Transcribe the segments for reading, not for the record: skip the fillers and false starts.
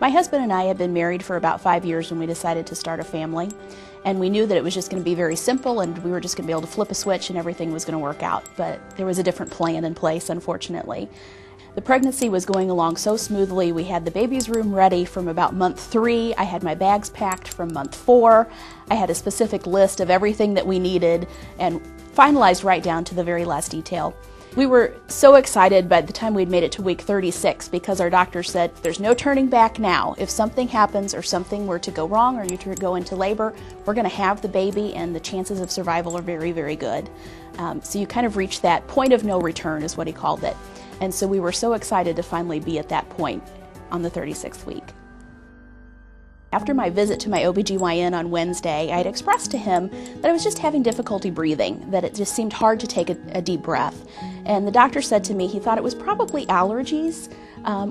My husband and I had been married for about 5 years when we decided to start a family, and we knew that it was just going to be very simple and we were just going to be able to flip a switch and everything was going to work out, but there was a different plan in place, unfortunately. The pregnancy was going along so smoothly. We had the baby's room ready from about month 3. I had my bags packed from month 4. I had a specific list of everything that we needed and finalized right down to the very last detail. We were so excited by the time we'd made it to week 36 because our doctor said, there's no turning back now. If something happens or something were to go wrong or you to go into labor, we're going to have the baby and the chances of survival are very, very good. So you kind of reach that point of no return is what he called it. And so we were so excited to finally be at that point on the 36th week. After my visit to my OBGYN on Wednesday, I had expressed to him that I was just having difficulty breathing, that it just seemed hard to take a deep breath. And the doctor said to me he thought it was probably allergies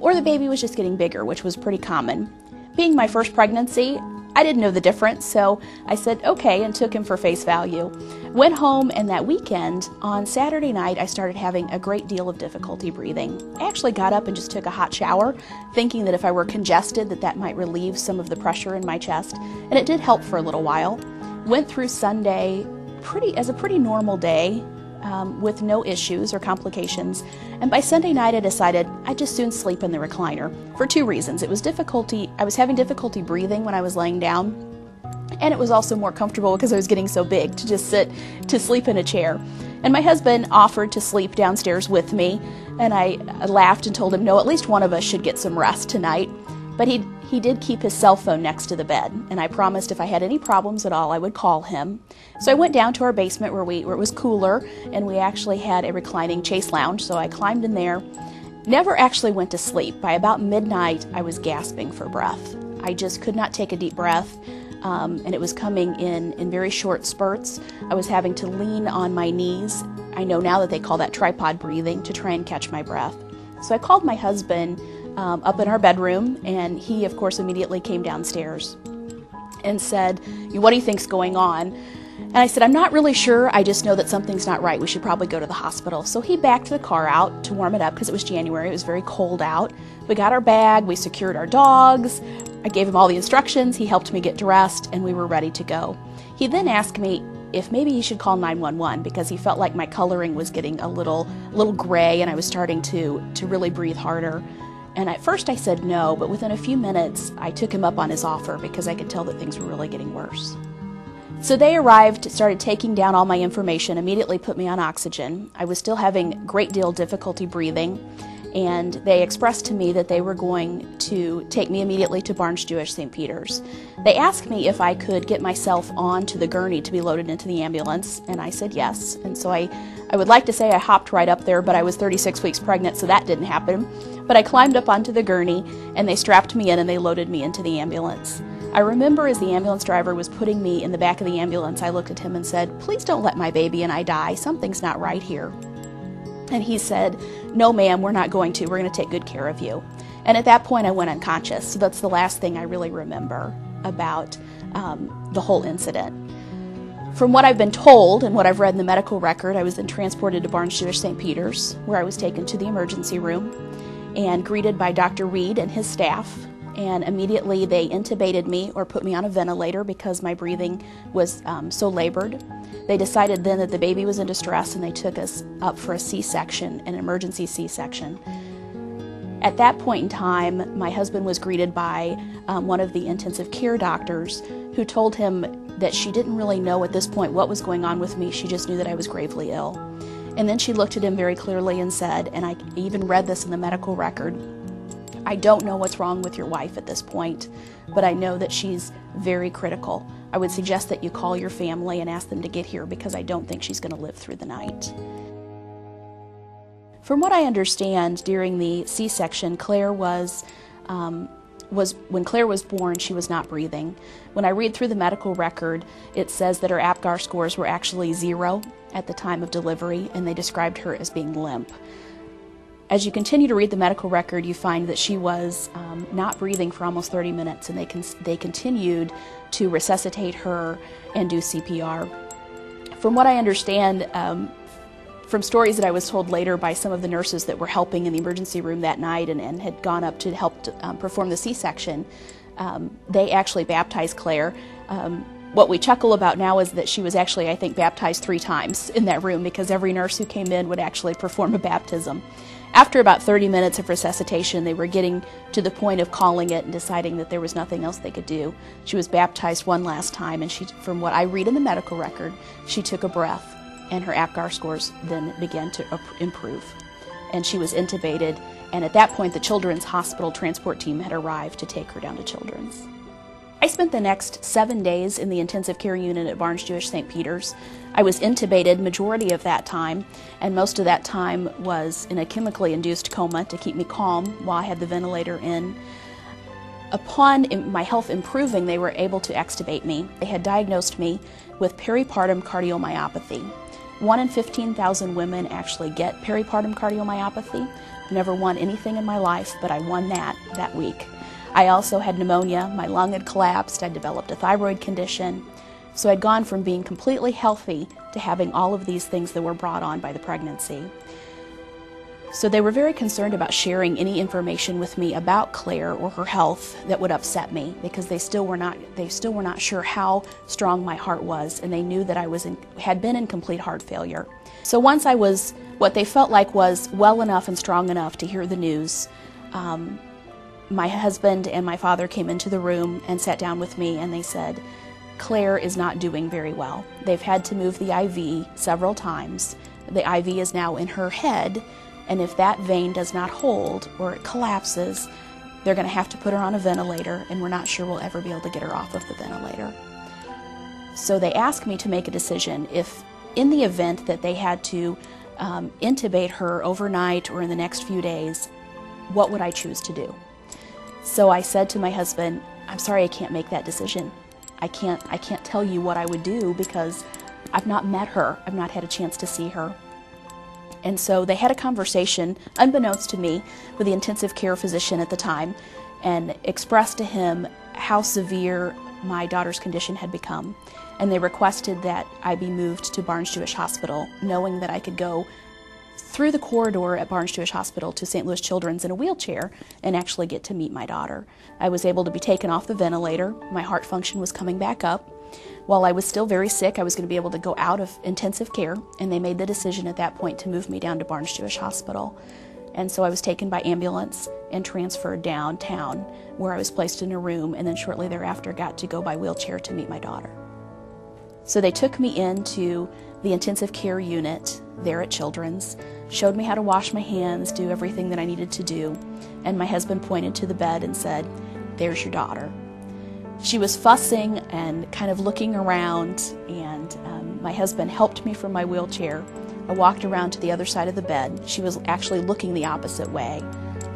or the baby was just getting bigger, which was pretty common. Being my first pregnancy, I didn't know the difference, so I said okay and took him for face value. Went home, and that weekend, on Saturday night, I started having a great deal of difficulty breathing. I actually got up and just took a hot shower, thinking that if I were congested that might relieve some of the pressure in my chest, and it did help for a little while. Went through Sunday as a pretty normal day, with no issues or complications, and by Sunday night I decided I'd just soon sleep in the recliner for 2 reasons. It was I was having difficulty breathing when I was laying down, and it was also more comfortable because I was getting so big to just sleep in a chair. And my husband offered to sleep downstairs with me, and I laughed and told him no, at least one of us should get some rest tonight. But he did keep his cell phone next to the bed, and I promised if I had any problems at all, I would call him. So I went down to our basement where it was cooler, and we actually had a reclining chase lounge, so I climbed in there. Never actually went to sleep. By about midnight, I was gasping for breath. I just could not take a deep breath, and it was coming in very short spurts. I was having to lean on my knees. I know now that they call that tripod breathing, to try and catch my breath. So I called my husband up in our bedroom, and he, of course, immediately came downstairs and said, "What do you think's going on?" And I said, "I'm not really sure. I just know that something's not right. We should probably go to the hospital." So he backed the car out to warm it up because it was January. It was very cold out. We got our bag. We secured our dogs. I gave him all the instructions. He helped me get dressed, and we were ready to go. He then asked me if maybe he should call 911 because he felt like my coloring was getting a little gray and I was starting to really breathe harder. And at first I said no, but within a few minutes I took him up on his offer because I could tell that things were really getting worse. So they arrived, started taking down all my information, immediately put me on oxygen. I was still having a great deal of difficulty breathing, and they expressed to me that they were going to take me immediately to Barnes-Jewish St. Peter's. They asked me if I could get myself onto the gurney to be loaded into the ambulance, and I said yes. And so I would like to say I hopped right up there, but I was 36 weeks pregnant, so that didn't happen. But I climbed up onto the gurney, and they strapped me in and they loaded me into the ambulance. I remember as the ambulance driver was putting me in the back of the ambulance, I looked at him and said, "Please don't let my baby and I die. Something's not right here." And he said, "No, ma'am, we're not going to. We're going to take good care of you." And at that point, I went unconscious. So that's the last thing I really remember about the whole incident. From what I've been told and what I've read in the medical record, I was then transported to Barnes-Jewish St. Peter's, where I was taken to the emergency room and greeted by Dr. Reed and his staff. And immediately they intubated me or put me on a ventilator because my breathing was so labored. They decided then that the baby was in distress, and they took us up for a C-section, an emergency C-section. At that point in time, my husband was greeted by one of the intensive care doctors who told him that she didn't really know at this point what was going on with me. She just knew that I was gravely ill. And then she looked at him very clearly and said, and I even read this in the medical record, "I don't know what's wrong with your wife at this point, but I know that she's very critical. I would suggest that you call your family and ask them to get here because I don't think she's going to live through the night." From what I understand, during the C-section, Claire when Claire was born, she was not breathing. When I read through the medical record, it says that her APGAR scores were actually 0 at the time of delivery, and they described her as being limp. As you continue to read the medical record, you find that she was not breathing for almost 30 minutes, and they continued to resuscitate her and do CPR. From what I understand, From stories that I was told later by some of the nurses that were helping in the emergency room that night and had gone up to help perform the C-section, they actually baptized Claire. What we chuckle about now is that she was actually, I think, baptized 3 times in that room, because every nurse who came in would actually perform a baptism. After about 30 minutes of resuscitation, they were getting to the point of calling it and deciding that there was nothing else they could do. She was baptized one last time, and from what I read in the medical record, she took a breath, and her APGAR scores then began to improve. And she was intubated, and at that point the Children's Hospital transport team had arrived to take her down to Children's. I spent the next 7 days in the intensive care unit at Barnes-Jewish St. Peter's. I was intubated majority of that time, and most of that time was in a chemically induced coma to keep me calm while I had the ventilator in. Upon my health improving, they were able to extubate me. They had diagnosed me with peripartum cardiomyopathy. 1 in 15,000 women actually get peripartum cardiomyopathy. I've never won anything in my life, but I won that week. I also had pneumonia, my lung had collapsed, I developed a thyroid condition. So I'd gone from being completely healthy to having all of these things that were brought on by the pregnancy. So they were very concerned about sharing any information with me about Claire or her health that would upset me, because they still were not sure how strong my heart was, and they knew that I had been in complete heart failure. So once I was what they felt like was well enough and strong enough to hear the news, my husband and my father came into the room and sat down with me, and they said, Claire is not doing very well. They've had to move the IV several times. The IV is now in her head, and if that vein does not hold or it collapses, they're going to have to put her on a ventilator, and we're not sure we'll ever be able to get her off of the ventilator. So they asked me to make a decision. If in the event that they had to intubate her overnight or in the next few days, what would I choose to do? So I said to my husband, I'm sorry, I can't make that decision. I can't tell you what I would do because I've not met her. I've not had a chance to see her. And so they had a conversation, unbeknownst to me, with the intensive care physician at the time, and expressed to him how severe my daughter's condition had become. And they requested that I be moved to Barnes-Jewish Hospital, knowing that I could go through the corridor at Barnes-Jewish Hospital to St. Louis Children's in a wheelchair and actually get to meet my daughter. I was able to be taken off the ventilator. My heart function was coming back up. While I was still very sick, I was going to be able to go out of intensive care, and they made the decision at that point to move me down to Barnes-Jewish Hospital. And so I was taken by ambulance and transferred downtown, where I was placed in a room, and then shortly thereafter got to go by wheelchair to meet my daughter. So they took me into the intensive care unit there at Children's, showed me how to wash my hands, do everything that I needed to do, and my husband pointed to the bed and said, "There's your daughter." She was fussing and kind of looking around, and my husband helped me from my wheelchair. I walked around to the other side of the bed. She was actually looking the opposite way,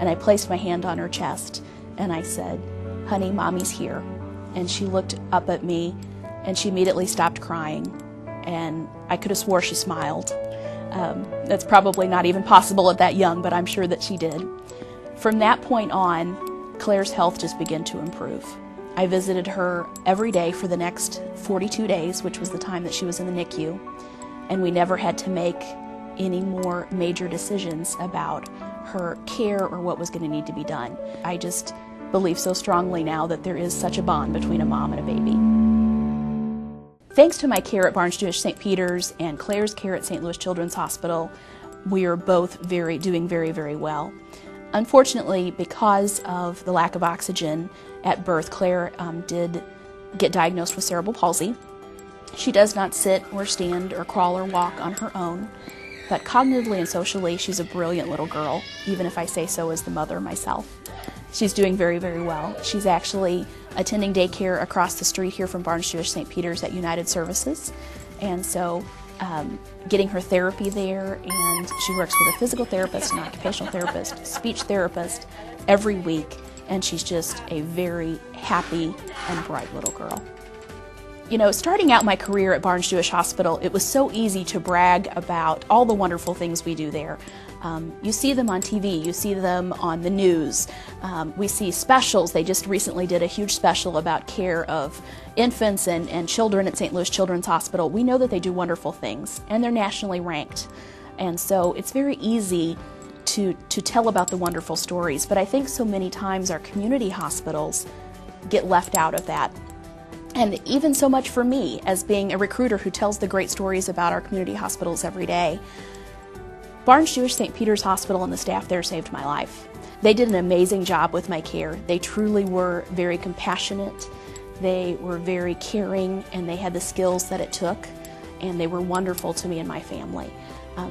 and I placed my hand on her chest, and I said, "Honey, Mommy's here." And she looked up at me, and she immediately stopped crying, and I could have swore she smiled. That's probably not even possible at that young, but I'm sure that she did. From that point on, Claire's health just began to improve. I visited her every day for the next 42 days, which was the time that she was in the NICU, and we never had to make any more major decisions about her care or what was going to need to be done. I just believe so strongly now that there is such a bond between a mom and a baby. Thanks to my care at Barnes-Jewish St. Peter's and Claire's care at St. Louis Children's Hospital, we are both doing very, very well. Unfortunately, because of the lack of oxygen at birth, Claire did get diagnosed with cerebral palsy. She does not sit or stand or crawl or walk on her own, but cognitively and socially, she's a brilliant little girl, even if I say so as the mother myself. She's doing very, very well. She's actually attending daycare across the street here from Barnes-Jewish St. Peter's at United Services, and so getting her therapy there, and she works with a physical therapist, an occupational therapist, speech therapist every week, and she's just a very happy and bright little girl. You know, starting out my career at Barnes-Jewish Hospital, it was so easy to brag about all the wonderful things we do there. You see them on TV, you see them on the news, we see specials. They just recently did a huge special about care of infants and children at St. Louis Children's Hospital. We know that they do wonderful things, and they're nationally ranked. And so it's very easy to tell about the wonderful stories, but I think so many times our community hospitals get left out of that. And even so much for me, as being a recruiter who tells the great stories about our community hospitals every day, Barnes-Jewish St. Peter's Hospital and the staff there saved my life. They did an amazing job with my care. They truly were very compassionate, they were very caring, and they had the skills that it took, and they were wonderful to me and my family.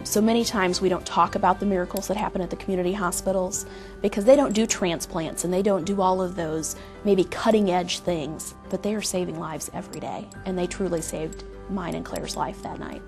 So many times we don't talk about the miracles that happen at the community hospitals because they don't do transplants and they don't do all of those maybe cutting edge things, but they are saving lives every day, and they truly saved mine and Claire's life that night.